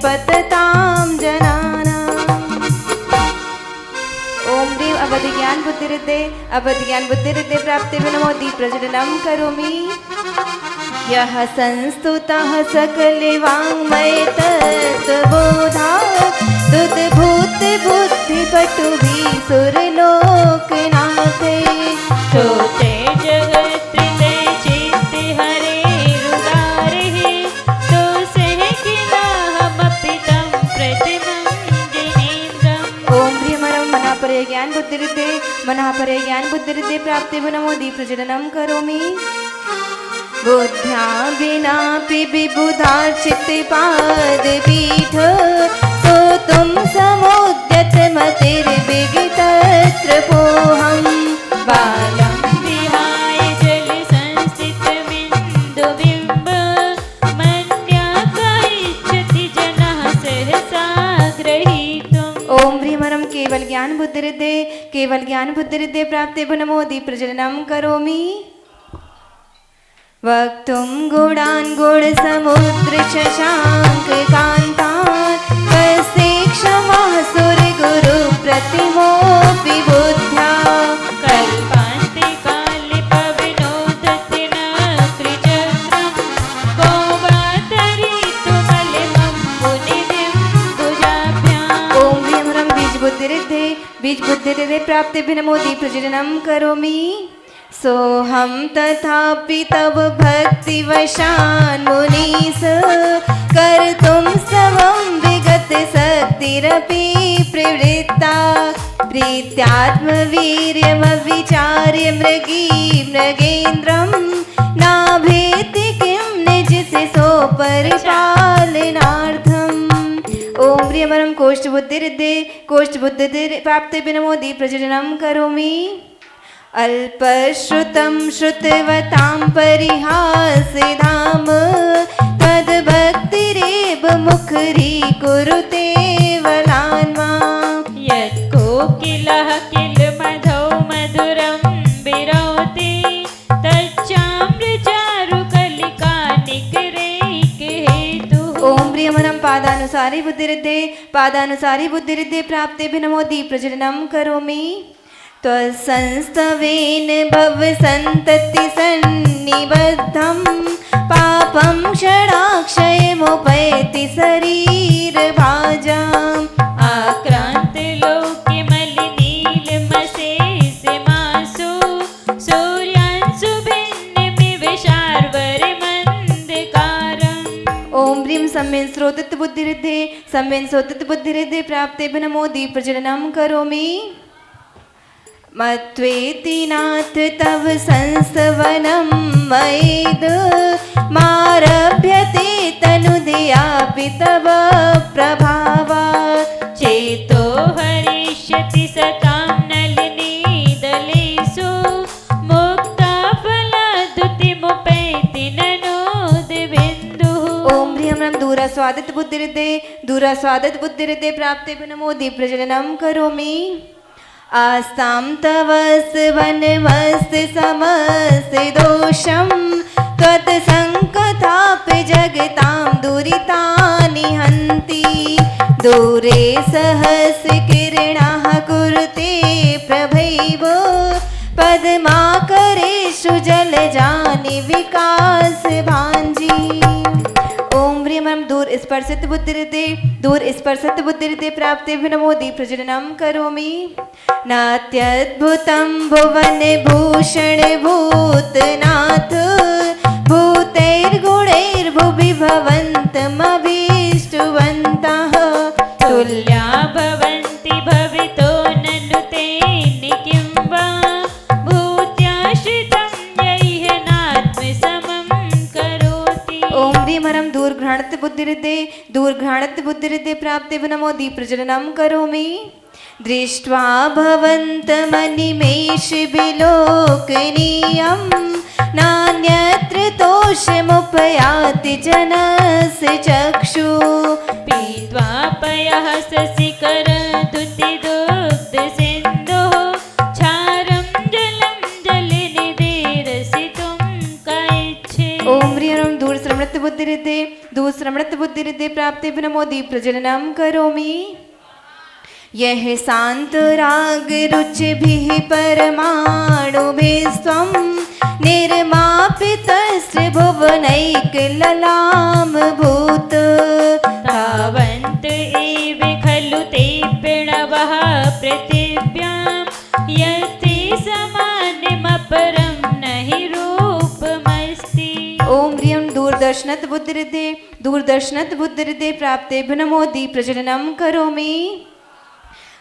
पततां जनानाम्। ओम ह्रीं अवधि ज्ञान बुद्धिरिद्धे अवधि ज्ञान बुद्धिरिद्धे प्राप्तिर्भि नमो दीप प्रज्वलनं करोमि। यः संस्तुतः सकले वाङ्मय तत्त्वबोधात् तुद्भूत बुद्धिपटुभिः सुरलोकनाथे। श्रोते जगत्त्रय चित्ते हरेरुदारिः दोषैः किलाहमपि तं प्रतिमं जिनेन्द्रम्। ओम ह्रीमरं मनःपरे ज्ञान बुद्धिरिद्धे मनःपरे ज्ञान बुद्धिरिद्धे प्राप्तिर्भि नमो दीप प्रज्वलनं करोमि। बुद्ध्या विनापि विबुधार्चितपादपीठ स्तोतुं समुद्यतमतिर्विगितत्रपोऽहम्। बालं विहाय जलसंस्थितमिन्दुबिम्ब मन्याकैच्छति जनः सहसा ग्रहीतुम्। ओम ह्रीमरं केवल ज्ञान बुद्धिरिद्धे प्राप्तिर्भि नमो दीप प्रज्वलनं करोमि। वक्तुं गुणान् गुणसमुद्रशशाङ्ककान्तान् कस्य क्षमाः सुरगुरुप्रतिमोऽपि बुद्ध्या। कल्पान्ते काले पविनोदति न त्रिचक्रं को वा तरितुमलिमं मुनिदिम्बुजाभ्याम्। ओम ह्रीमरं बीज बुद्धिरिद्धे प्राप्तिर्भि नमो दीप प्रज्वलनं करोमि। सोऽहं तथापि तव भक्तिवशान् मुनीश कर्तुं समं विगतशक्तिरपि प्रवृत्ता। प्रीत्यात्मवीर्यमविचार्य मृगेन्द्रं नाभेति किं निजशिशो परिपालनार्थम्। ओम ह्रीमरं कोष्ठबुद्धिरिद्धे प्राप्तिर्भि नमो दीप प्रज्वलनं करोमि। अल्पश्रुतं श्रुतवतां परिहासधाम तद्भक्तिरेव मुखरीकुरुते वलान्मा। यत्कोकिलः किल मधौ मधुरं विरोति तच्चाम्रचारुकलिकानिकरैकहेतुः। ओम ह्रीमरं पादानुसारी बुद्धिरिद्धे प्राप्तिर्भि नमो दीप प्रज्वलनं करोमि। त्वत्संस्तवेन भवसन्तति सन्निबद्धं पापं क्षणाक्षयमुपैति शरीरभाजाम्। आक्रान्तलोके मलिनीलमशेषमासु सूर्यांशु भिन्नमिव शार्वर्यमन्धकारम्। ओम ह्रीं सम्येन श्रोतत् बुद्धिरिद्धे प्राप्तिर्भि नमो दीप प्रज्वलनं करोमि। मत्वेति नाथ तव संस्तवनं मयेद् मारभ्यते तनुदयापि तव प्रभावात्। चेतो हरिष्यति सतां नलिनीदलेषु मुक्ता फलाद्युतिमुपैति ननोदबिन्दुः। ओम ह्रीं दूरास्वादित बुद्धिरिद्धे प्राप्तिर्भि नमो दीप प्रज्वलनं करोमि। आस्तां तव वनमस्ति समस्ति दोषं त्वत्सङ्कथापि जगतां दुरितानि हन्ति। दूरे सहस्रकिरणाः कुरुते प्रभैव पद्माकरेषु जलजानि विकास भाञ्जी। ओम ह्रीमरं दूर स्पर्शत बुद्धिरिद्धे प्राप्तिर्भि नमो दीप प्रज्वलनं करोमि। नात्यद्भुतं भुवन भूषण भूतनाथ भूतैर्गुणैर्भुवि भवन्तमभीष्टवन्तः। तुल्या भवन्ति भवितो ननु ते किं वा भूत्याश्रितं यैः नात्मसमं करोति। ओम ह्रीमरं दूरघ्राणत् बुद्धिरिद्धे प्राप्तिर्भि नमो दीप प्रज्वलनं करोमि। दृष्ट्वा भवन्तमनिमेष विलोकनीयं नान्यत्र तोषमुपयाति जनस्य चक्षु। पीत्वा पयः शशिकरदुतिदुग्धसिन्धुः क्षारं जलं जलनिधिरसितुं कैच्छे। ओम ह्रीं दूर अमृत बुद्धि हृदय प्राप्ति नमो दीप प्रज्वलनम करोमि। यह शांत राग रुचि भी परमाणु भिस्त्वं निर्मापितस्य भुवनैक ललाम भूत तावन्त एव खलु ते प्रणवः पृथिव्यां यस्ते समानमपरं नहि रूपमस्ति। ओम ह्रीं दूरदर्शनत बुद्धि हृदय प्राप्ते नमो दीप प्रज्वलनम करोमि।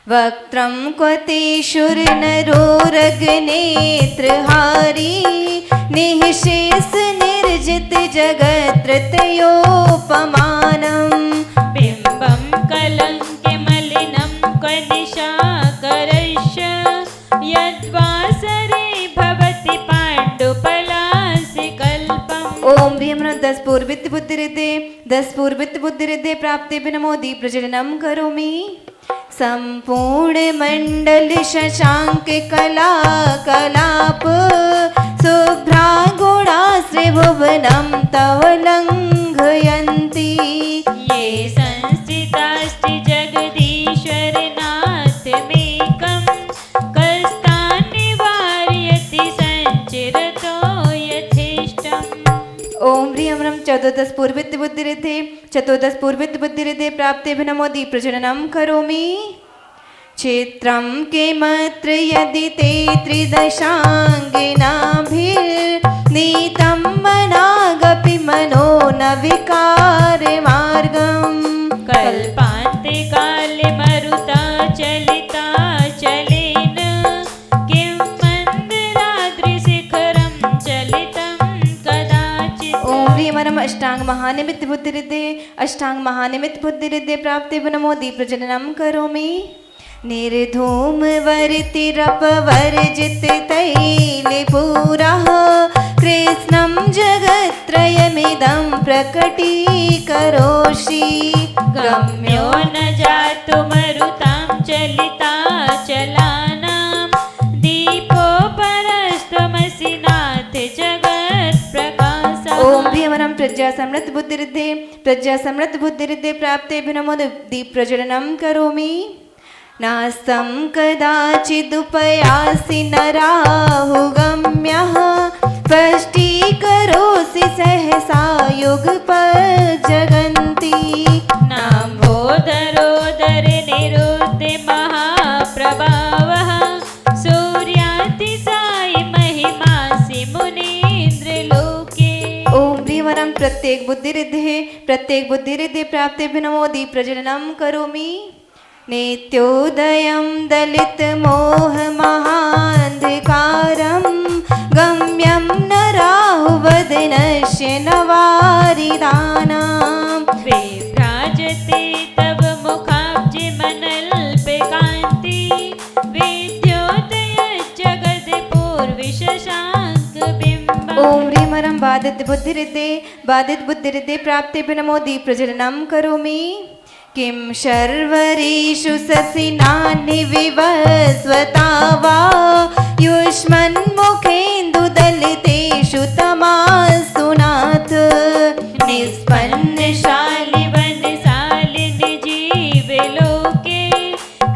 वक्त्रं क्वते शूरनरोरगनेत्रहारी निःशेष निर्जित जगत्रतयोपमानम् बिम्बं कलङ्के मलिनं कनिशाकरस्य यद्वासरे भवति पाण्डुपलासिकल्पम्। ओम ह्रीं 10 पूर्वित बुद्धि हृदय प्राप्ते नमो दीप प्रज्वलनम करोमि। संपूर्ण मंडल शशांक कला कलाप शुभ्रागुणाश्री भुवनं तव लंघयन्ति। ये संस्थितास्ति जगदीश्वरनाथमेकं कस्तान् निवारयति संचिरतो यथेष्टम्। ओम ह्रीं 14 पूर्वित बुद्धि हृदय प्राप्ते नमो दीप प्रज्वलनम करोमि। क्षेत्रं किमत्र यदि ते त्रिदशाङ्गिनाभिर्नीतं मनागपि मनो न विकारमार्गम्। कल्पान्ते काले मरुता चलिता चलेन किं मन्दराद्रिशिखरं चलितं कदाचित्। ओम ह्रीं अष्टांग महानिमित्त बुद्धि हृदय प्राप्ते नमो दीप प्रज्वलनम करोमि। निर्धूम वर्तिरपवर्जित तैलपूरः कृष्णं जगत्त्रयमिदं प्रकटीकरोषि। गम्यो न जातु मरुतां चलिता चलानां दीपोपरस्त्वमसि नाथ जगत्प्रकाशः। ओम ह्रीं प्रज्ञा समृत बुद्धि हृदय प्राप्ते नमो दीप प्रज्वलनम करोमि। नास्तं कदाचिदुपयासि नराहुगम्यः स्पष्टीकरोषि सहसा युगपज्जगन्ति। नाम्भोदरोदरे निरुद्धे महाप्रभावः सूर्यातिसायि महिमासि मुनीन्द्रलोके। ओम ह्रीं प्रत्येक बुद्धि हृदय प्राप्ते नमो दीप प्रज्वलनम करोमि। नित्योदयं दलित मोह महान्धकारं गम्यं न राहुवदनस्य नवारिदानां। विभ्राजते तव मुखाब्जिमनल्पकान्ति विद्योदयज्जगत्पूर्विशशाङ्कबिम्बम्। ओम ह्रीं बाधित बुद्धि हृदय प्राप्ते नमो दीप प्रज्वलनम करोमि। किं शर्वरीषु ससिनानि विवस्वता वा युष्मन्मुखेन्दुदलितेषु तमास्तु नाथ। निष्पन्नशालिवनशालिनि जीवलोके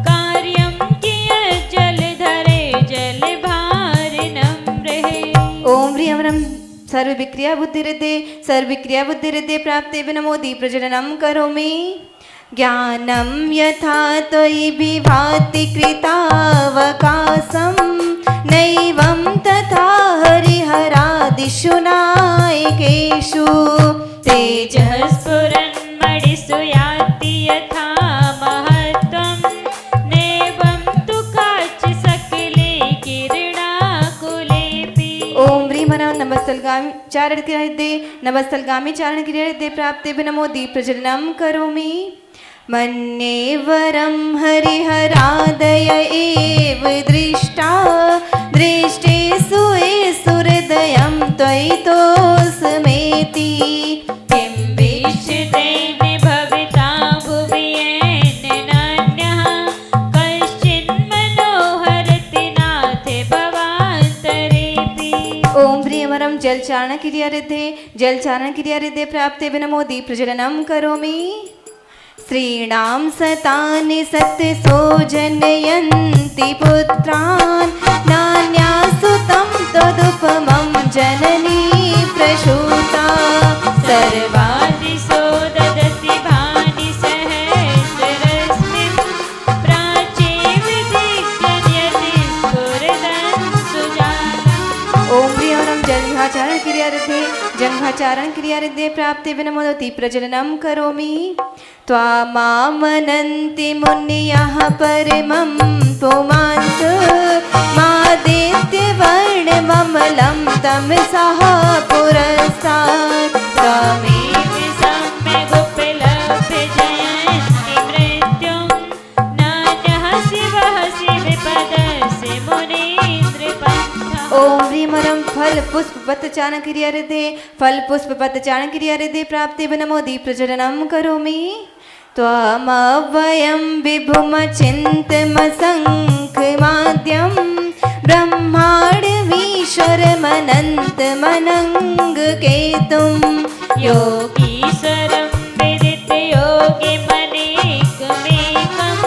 कार्यं कियज्जलधरे जलभारिणं रहे। ओम ह्रीं सर्वविक्रिया बुद्धि हृदय प्राप्ते नमो दीप प्रज्वलनम करोमि। ज्ञानं यथा त्वयि विभाति कृतावकाशं नैवं तथा हरिहरादिषु नायकेषु। तेजः स्फुरन्मणिषु याति यथा महत्त्वं नैवं तु काचित् सकले किरणाकुलेऽपि। ओम ह्रीं नमस्तलगामी चारण क्रिया हृदय प्राप्ते नमो दीप प्रज्वलनम करोमि। मन्ये वरं हरिहरादय एव दृष्टा दृष्टे सुरेषु हृदयं त्वयि तोऽस्मेति। किं विश्चितेन भविता भुवि येन नान्यः कश्चिन्मनोहरति नाथ भवान्तरेऽपि। ओम ह्रीं जल जलचारण क्रियारिद्धे जलचारण क्रियारिद्धे प्राप्ते विनमोदि प्रज्वलनं करोमि स्त्रीणां सतानि सत्सो जनयन्ति पुत्रान् नान्यासुतं तदुपमं जननी प्रसूता सर्वादिशो ददति भानि सहस्ररश्मिं प्राचे विदिग्धन्यति स्फुरदन् सुजाला। ओम प्रियवरं जंघाचारण क्रियारिद्धे प्राप्ते विनमोदति प्रज्वलनं करोमि त्वामामनन्ति मुनयः परमं पुमांस मादित्यवर्णममलं तमसः पुरस्तात् त्वमेव सम्यगुपलभ्य जयन्ति मृत्युं नान्यः शिवः शिवपदस्य मुनीन्द्रपन्थः। ओम ह्रीमरं फल पुष्प पत्र चारण क्रियारिद्धे प्राप्ते विनमोदि प्रज्वलनं करोमि त्वमव्ययं विभुमचिन्तमसङ्ख्यमाद्यं ब्रह्माण्डमीश्वरमनन्तमनङ्गकेतुं योगीश्वरं विदितयोगिमनेकमेकं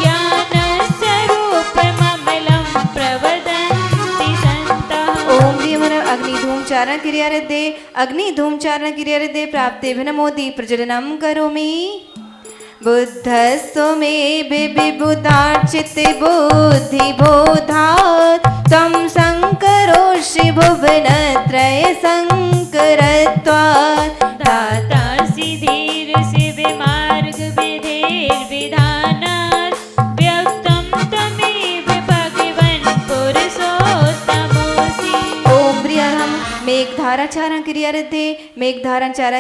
ज्ञानस्वरूपममलं प्रवदन्ति सन्तः। ओम ह्रीमरं अग्निधूम चारण क्रियारिद्धे प्राप्ते विनमोदि प्रज्वलनं करोमि बुद्धस्त्वमे विबुधार्चित बुद्धिबोधात् तं शङ्करोषि भुवनत्रयशङ्करत्वात् दातासि धीरशिवमार्गविधेर्विधानात् व्यक्तं तमेव भगवन् पुरुषोत्तमोऽसि। ओम प्रियहं मेघधाराचारण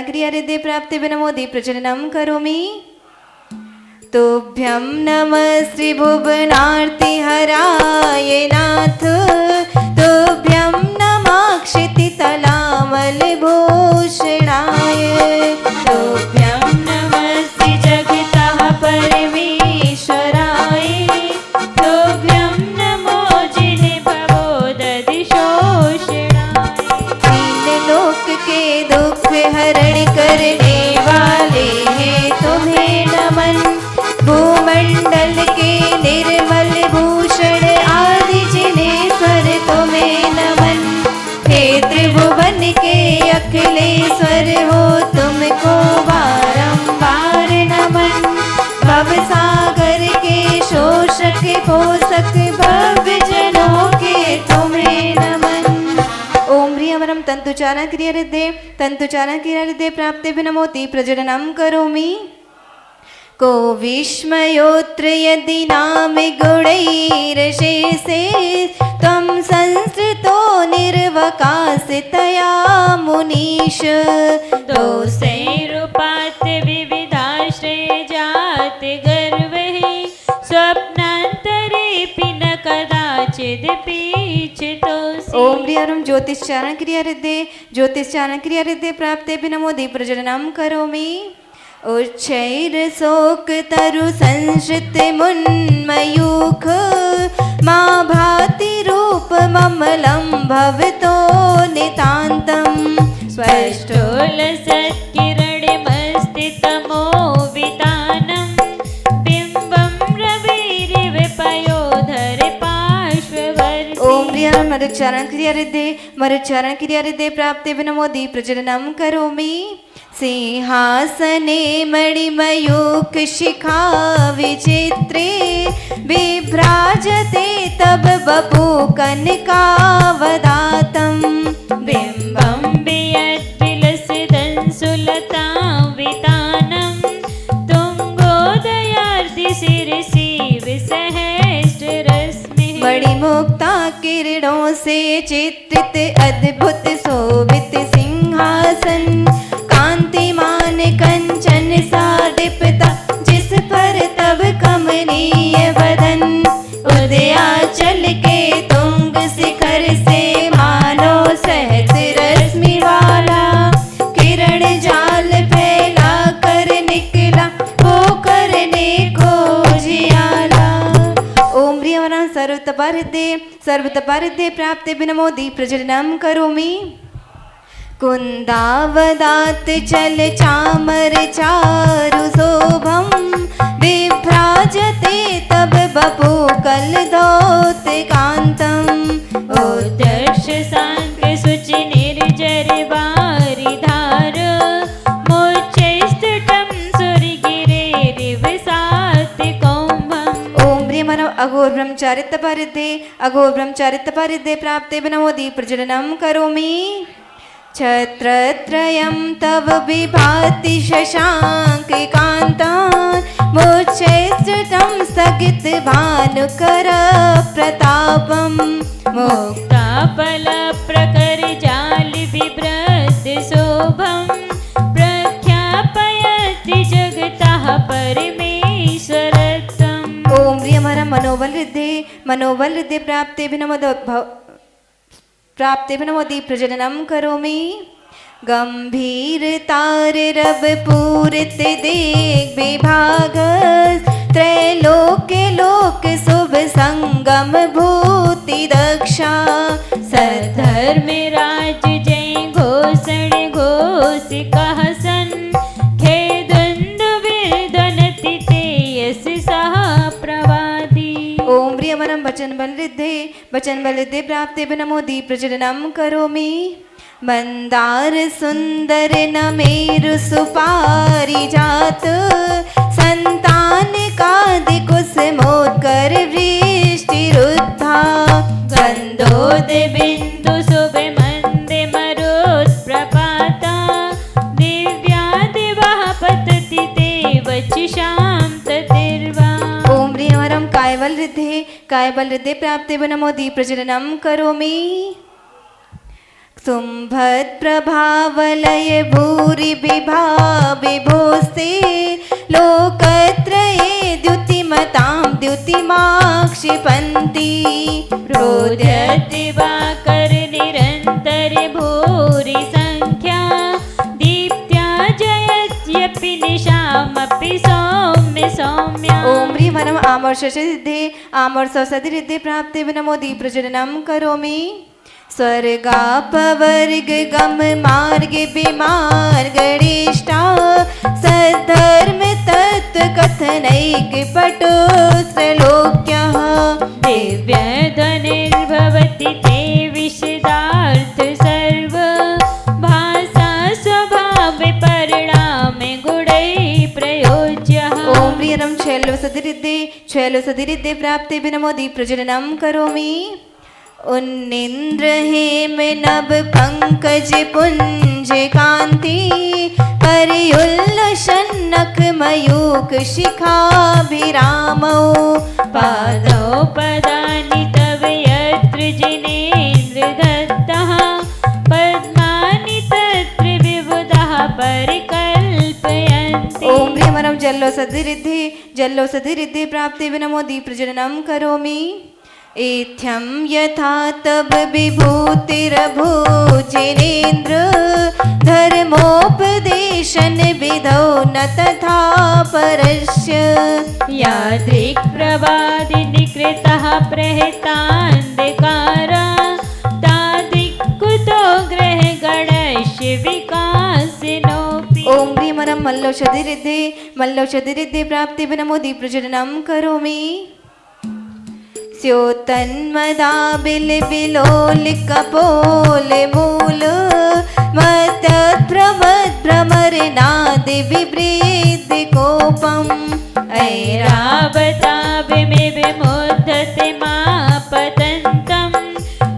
क्रियारिद्धे प्राप्ते विनमोदि प्रज्वलनं करोमि तुभ्यं नमः श्रीभुवनार्तिहराय नाथ तुभ्यं नमः क्षितितलामलभूषणाय तुभ्यं नमः श्रीजगतः परमेश्वराय तुभ्यं नमो जिनभवोदधिशोषणाय। तीन लोक के दुख हरण करने वाले हैं तुम्हें नमन भूमंडल के निर्मल भूषण आदि जिनेश्वर तुम्हें नमन हे त्रिभुवन के अखिलेश्वर हो तुमको बारंबार नमन भवसागर के शोषक पोषक भव्य जनों के तुम्हें नमन। ओम ह्रीमरं तंतुचारण क्रियारिद्धे प्राप्ते विनमोदि प्रज्वलनं करोमि को विस्मयोऽत्र यदि नाम गुणैरशेषे त्वं संस्कृतो निर्वकाशितया मुनीश दोषैरुपात विविधाश्रयजात गर्वैः स्वप्नान्तरेऽपि न कदाचिदपीच्छितोऽसि। ओम ह्रीमरं ज्योतिश्चारण क्रियारिद्धे प्राप्ते विनमोदि प्रज्वलनं करोमि उच्चैर्शोक तरु संश्रित मुन्मयूख मा भाति रूपममलं भवतो नितान्तं स्पष्टोलसत्किरणमस्तितमो वितानं बिम्बं रविरिव पयोधर पार्श्ववर्ति। ओम ह्रीमरं मरुच्चारण क्रियारिद्धे प्राप्ते विनमोदि प्रज्वलनं करोमि सिंहासने मणिमयूख शिखा विचित्रे बिभ्राजते तब बपु कनकावदातं बिम्बं वियद्विलसितंसुलतां वितानं तुङ्गोदयार्धिशिरसि विसहस्ररश्मिः। मणिमुक्ता किरणों से चित्रित अद्भुत शोभित सिंहासन कांतिमान कंचन सा दीप्ता जिस पर तब कमनीय वदन उदयाचल के तुंग शिखर से मानो सहस्र रश्मि वाला किरण जाल फैला कर निकला वो करने को जियाला। ओम सर्वतपारिद्धे प्राप्ते विनमोदि प्रज्वलनं करोमि कुन्दावदात् चल चामर चारु शोभम विभ्राजते तब बपु कलधौत कांतम। उत्कर्ष सांख्य शुचि निर्जर बारिधार मोक्षैस्तुटं सुरगिरेरिव सात्विकौम्भम्। ओम ब्रह्मणो अघोर ब्रह्मचारित्य परिद्धे प्राप्ते नमोदि प्रज्वलनं करोमि। छत्रत्रयं तव विभाति शशाङ्ककान्तान् मोक्षैस्तुतं स्थगित भानुकर प्रतापम्। मुक्ताफल प्रकर जाल बिभ्रत शोभं प्रख्यापयति जगतः परमेश्वरत्वम्। ओम प्रियमरं मनोबल रिद्धे प्राप्ते नमोदि प्रजननं करोमि। गंभीर तार रब पूरित देख विभाग त्रैलोक्य लोक शुभ संगम भूति दक्षा। सधर्म राज जय घोषण घोष कहसन खेदुंद विर्धनति तेयस सह प्रवादी। ओम प्रियमरं वचन बल रिद्धे प्राप्ते नमोदि प्रजननं करोमि। मंदार सुंदर नमेरु सुपारिजात संतान कादि कुसुमोत्कर वृष्टिरुद्धा। गंधोद बिंदु शुभ मंदे मरुत् प्रपाता दिव्यादिवाह पतति ते वचिषां ततिर्वा। ओम प्रियमरं कायबल रिद्धे प्राप्ते नमोदि प्रजननं करोमि। तुम्भत्प्रभावलय भूरि विभोस्ते लोकत्रये द्युतिमतां द्युतिमाक्षिपन्ति। प्रोद्यति वाकर निरन्तर भूरि संख्या दीप्त्या जयत्यपि निशामपि सौम्य सौम्या। ओम ह्रीमरम् आमर्षसिद्धे प्राप्ते नमोदि प्रजननं करोमि। स्वर्गापवर्ग गम मार्ग विमार्गणिष्ठा सद्धर्म तत्व कथनैक पटो त्रैलोक्यः। दिव्य ध्वनिर्भवति ते विशदार्थ सर्व भाषा स्वभाव परिणामे गुणै प्रयोज्यः। ओम प्रियरं शैलसधिरिद्धे प्राप्ते नमोदि प्रजननं करोमि। उन्निन्द्र हेम नभ पंकज पुंज कांति परियुल्लसन्नख मयूख शिखाभिरामौ। पादौ पदानि तव यत्र जिनेन्द्र दत्तः पद्मानि तत्र विबुधः परिकल्पयन्ति। ओम प्रियमरं जल्लोसधिरिद्धे प्राप्ते नमोदि प्रजननं करोमि। इत्थं यथा तव विभूतिरभूजिनेन्द्र धर्मोपदेशन विधौ न तथा परस्य। यादृक् प्रवादिनि कृतः प्रहतान्धकारा तादृक् कुतो ग्रह गणस्य विकासिनोऽपि। ओम ह्रीमरं मल्लौषधिरिद्धे प्राप्ते नमोदि प्रजननं करोमि। स्योतन्मदाबिलबिलोलिकपोल मूल मत्तत्प्रमद्भ्रमरनादि विवृद्धि कोपम्। ऐरावताभिमिव मुद्धते मापतन्तं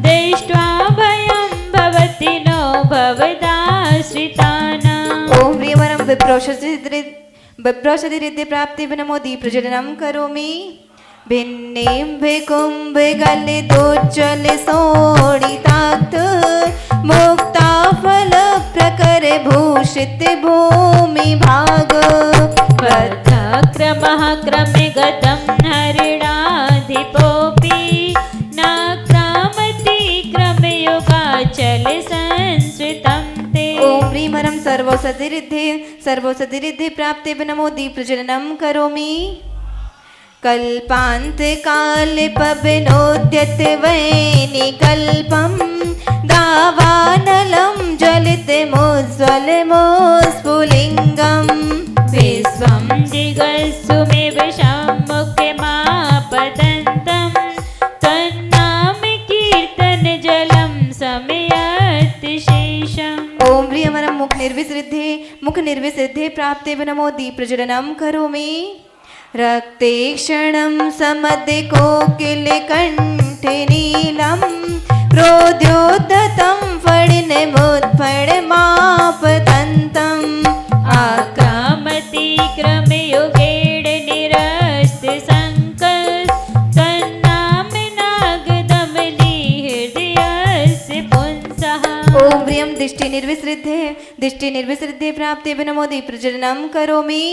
दृष्ट्वा भयं भवति नो भवदाश्रितानाम्। ओम ह्रीमरं विप्रोषधिरिद्धे प्राप्ते नमोदि प्रजननं करोमि। भिन्निम्भ कुंभ गलितोज्ज्वल सोणिताक्त मुक्ताफल प्रकर भूषित भूमि भाग। बद्धक्रमः क्रमे गतं हरिणाधिपोऽपि नाक्रामति क्रमयुगाचल संस्कृतं ते। ओम ह्रीमरं सर्वौषधिरिद्धे प्राप्ते नमोदि प्रजननं करोमि। कल्पान्त काल पवनोद्यत वैनिकल्पं दावानलं ज्वलितमुज्ज्वलमुस्फुलिङ्गम् विश्वं दिगस्सुमेव सम्मुखमापतन्तं तन्नाम कीर्तनजलं समयतिशेषम्। ओम प्रियमनं मुख निर्विसिद्धे प्राप्ते नमो दीप्रज्वलनं करोमि। रक्ते क्षणं समदे कोकिलकण्ठे नीलं क्रोध्योद्धतं फणिनमुत्फणमापतन्तम् आक्रामति क्रमयुगेण निरस्तसङ्कल् तन्नाम्नागदमली हृदयस्य पुंसः। ओम प्रियं दिष्टि निर्विसृद्धे प्राप्ते नमो दीप्रज्वलनं करोमि।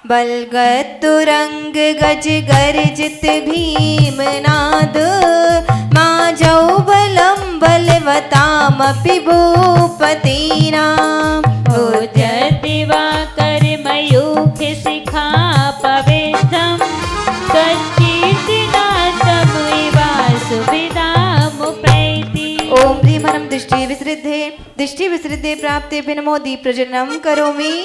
बलगतुरंग गज गर्जित भीमनाद माजौ बलं बलवतामपि भूपतीनाम् उद्यति वा कर्मयुखे शिखा पवित्रं तत्कीर्तिनाथमुवा सुविदामुपैति। ओम प्रियमनं दृष्टि विसृद्धे प्राप्ते नमो दीप्रज्वलनं करोमि।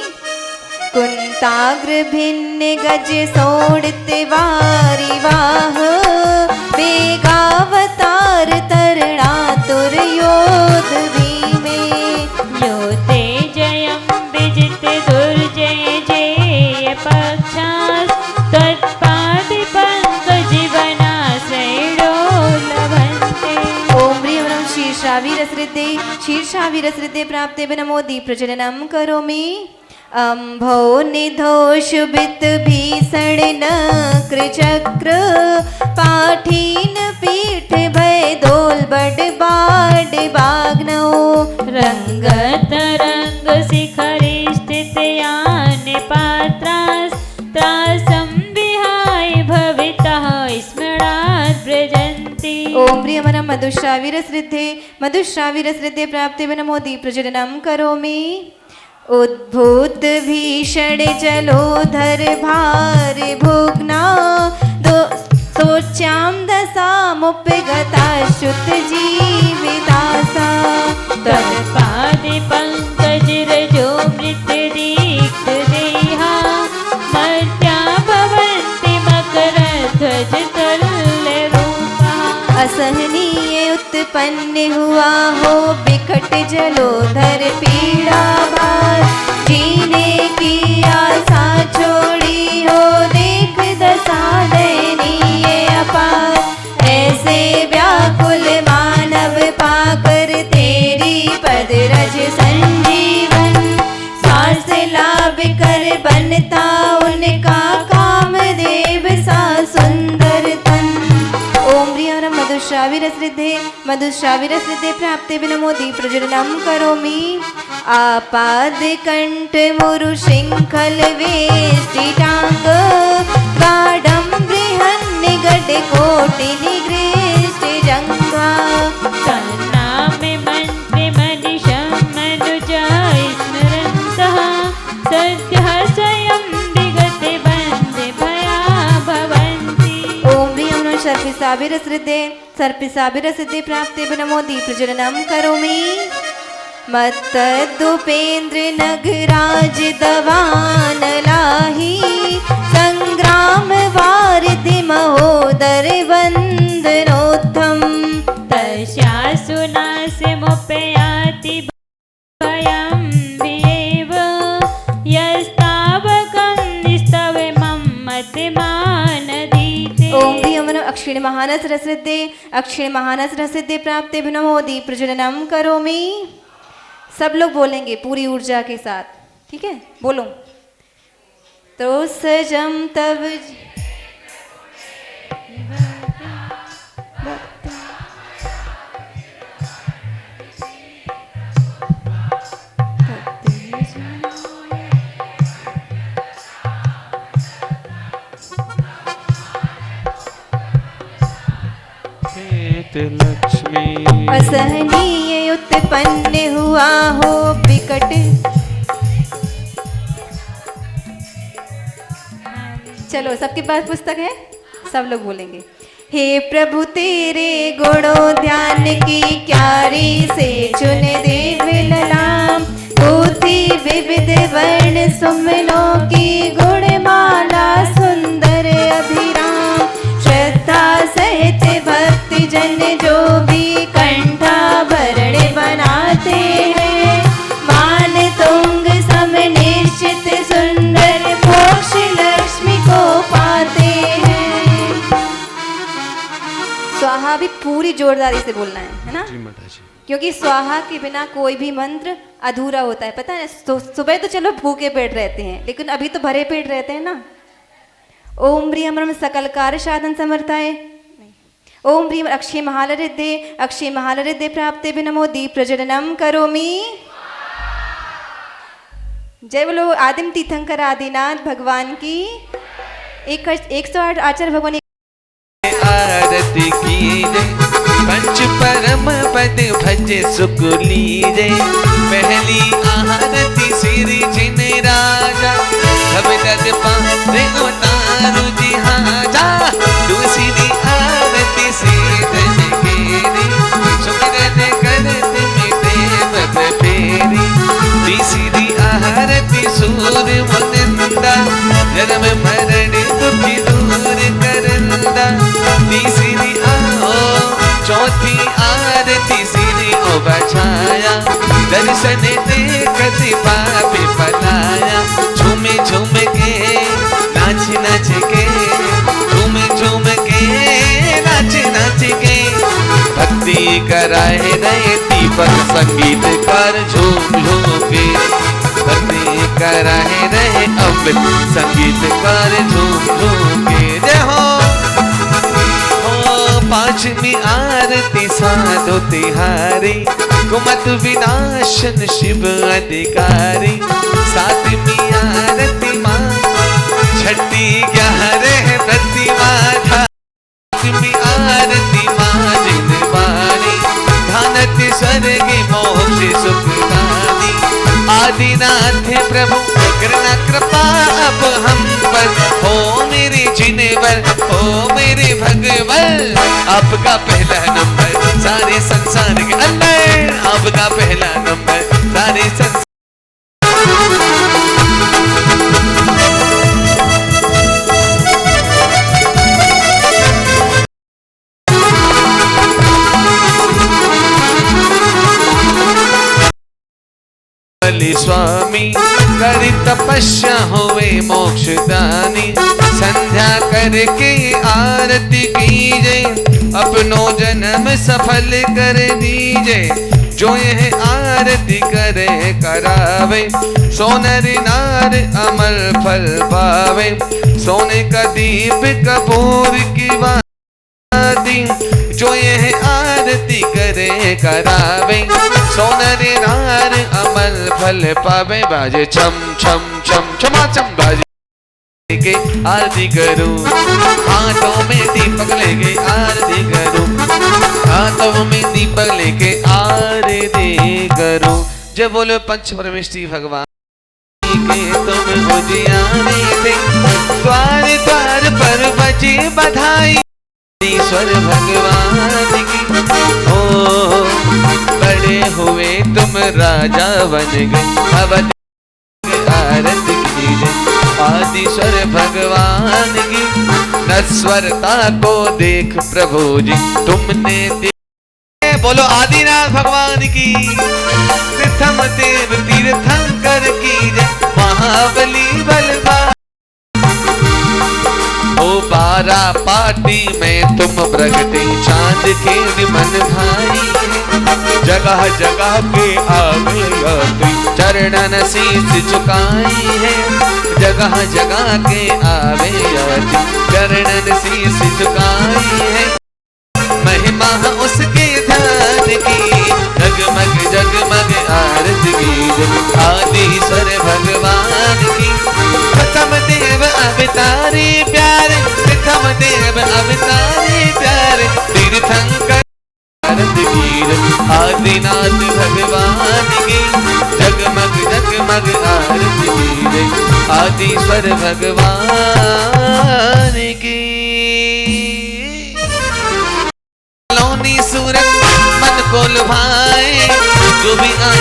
कुंताग्रभिन्न गज सोड़त वारिवाह बेगावतार तरणातुर योध भीमे योते जयं विजित दुर्जय जय पक्षास् तत्पादपङ्कजीवनाश्रयो लभन्ते। ओम प्रियमनं शीर्षावीरसृद्धे प्राप्ते नमो दीप्रज्वलनं करोमि। अम्भो निधोषुभित भीषण नक्रचक्र पाठीन पीठ भय दोल बड बाड बाग्नौ रंगतरंग शिखरे स्थित यान पात्रास् त्रासं विहाय भवितः स्मरात् व्रजन्ति। ओम प्रियमनं मधुश्रावीरसृद्धे प्राप्ते नमो दीप्रज्वलनं करोमि। उद्भूत भीषण जलोधर भार भुग्ना सोच्यां दशामुपगता श्रुत जीवितासा तत्पाद पंकज रजो मृत दीक्त देहा मर्त्या भवन्ति मकरध्वज तुल्य रूपा। असहनीय उत्पन्न हुआ हो बिकट जलोधर पीड़ा भार जीने की आशा छोड़ी हो देख दशा दयनीय अपार। ऐसे व्याकुल मानव पाकर तेरी पद रज संजीवन स्वास्थ्य लाभ कर बनता उनका कामदेव सा सुंदर तन। ओम प्रियमनं मधुश्रावीरसृद्धे प्राप्ते नमो दीप्रज्वलनं करोमि। आपादकण्ठ मुरु शृङ्खल वेष्टिटाङ्ग गाढं बृहन्निगड कोटि निगृष्ट जङ्घा तन्नामे मन्त्रे मनिषं मनुजाय स्मरन्तः सद्यः स्वयं विगते वन्दे भया भवन्ति। ओम प्रियमनं सर्पिसाभिरसृद्धे प्राप्ते नमो दीप्रज्वलनं करोमि। मत्तदुपेन्द्र नगराज दवान लाही संग्राम वारिधि महोदर वंदनोत्तम तस्यासुनास्यमुपयाति भयं विएव यस्तावकं निस्तवमं मतमानदीते। ओम प्रियमनं अक्षिण महानसरसिद्धे प्राप्ते नमो दीप्रज्वलनं करोमि। सब लोग बोलेंगे पूरी ऊर्जा के साथ, ठीक है? बोलो। तो सजम तब लक्ष्मी असहनीय उत्पन्न हुआ हो विकट। चलो, सबके पास पुस्तक है, सब लोग बोलेंगे। हे प्रभु तेरे गुणों ध्यान की क्यारी से चुन दे विललाम। कोटि विविध वर्ण सुमनों की गुणमाला सुंदर अभिराम। श्रद्धा सहित भक्ति जन जो भी कंठाभरण बनाते हैं, मान तुंग सम निश्चित सुंदर मोक्ष लक्ष्मी को पाते हैं। स्वाहा भी पूरी जोरदारी से बोलना है ना, जी माता जी। क्योंकि स्वाहा के बिना कोई भी मंत्र अधूरा होता है। पता है सुबह तो चलो भूखे पेट रहते हैं, लेकिन अभी तो भरे पेट रहते हैं ना। ओम ह्रीं ब्रह्म सकल कार्य साधन समर्थाय। ओम ह्रीं अक्षय महालरिद्धे प्राप्ते नमो दीप प्रज्वलनम करोमि। जय बोलो आदिम तीर्थंकर आदिनाथ भगवान की। 108 आचार्य भगवान आरती कीजे, पंच परम पद भजे सुख लीजे। पहली आरती श्री जिन राजा, भवदद पारे उतारू जी हाजा। दूसरी आरती सीधन केरी, सुमरन करत मिटे बद फेरी। तीसरी आरती सूर मुनिंदा, जन्म मरण दुखी दूर करंदा। तीसरी चौथी आरती श्री ओ बछाया, दर्शन देखत पापी पलाया। झूम झूम के नाच नाच के, झूम झूम के नाच नाच के। भक्ति कराए रहे दीपक संगीतकार झूम झूम के। भक्ति कराए रहे अमृत संगीतकार झूम झूम के। जय हो। पांचवी आरती साधो तिहारी, कुमत विनाशन शिव अधिकारी। सातवीं आरती माँ, छठी 11 प्रतिमाधा। सातवीं आरती माँ जिनवाणी, धानत स्वर्ग मोक्ष सुखदानी। आदिनाथ प्रभु करना कृपा अब हम पर, हो मेरे जिनेवर हो मेरे भगवन। आपका पहला नंबर सारे संसार के अंदर, आपका पहला नंबर सारे संसार। स्वामी करी तपस्या हुए मोक्षदानी। संध्या करके आरती कीजे, अपनो जन्म सफल कर दीजे। जो यह आरती करे करावे, सोनर नार अमल फल पावे। सोने का दीप कपूर की वादी, जो यह आरती करे करावे। सोनर नार अमल फल पावे। बाजे छम छम छम छमा छम बाजे के आरती करूं, हाथों में दीपक लेके आरती करूं। हाथों में दीपक लेके आरती करूं। जब बोलो पंच परमेष्टि भगवान के तुम उजियारे थे। द्वार द्वार पर बजी बधाई, ईश्वर भगवान की। ओ बड़े हुए तुम राजा बन गए, अब आरती कीजिए आदिश्वर भगवान की। नश्वरता को देख प्रभु जी तुमने बोलो आदिनाथ भगवान की। तीर्थम देव तीर्थंकर की जय, महाबली बलवान। ओ बारा पार्टी में तुम प्रगटे, चांद के निमन भाई। जगह जगह के आगे यात्री, चरणन शीश झुकाई है। जगह जगह के आवे यात्री, चरणन शीश झुकाई है। महिमा उसके ध्यान की, जगमग जगमग आरती की। आदिश्वर भगवान की। प्रथम देव अवतारी प्यारे, प्रथम देव अवतारी प्यारे। तीर्थंकर आरती की, आदिनाथ भगवान की। जगमग जगमग आरती की, आदिश्वर भगवान की। बोल भाए जो भी आए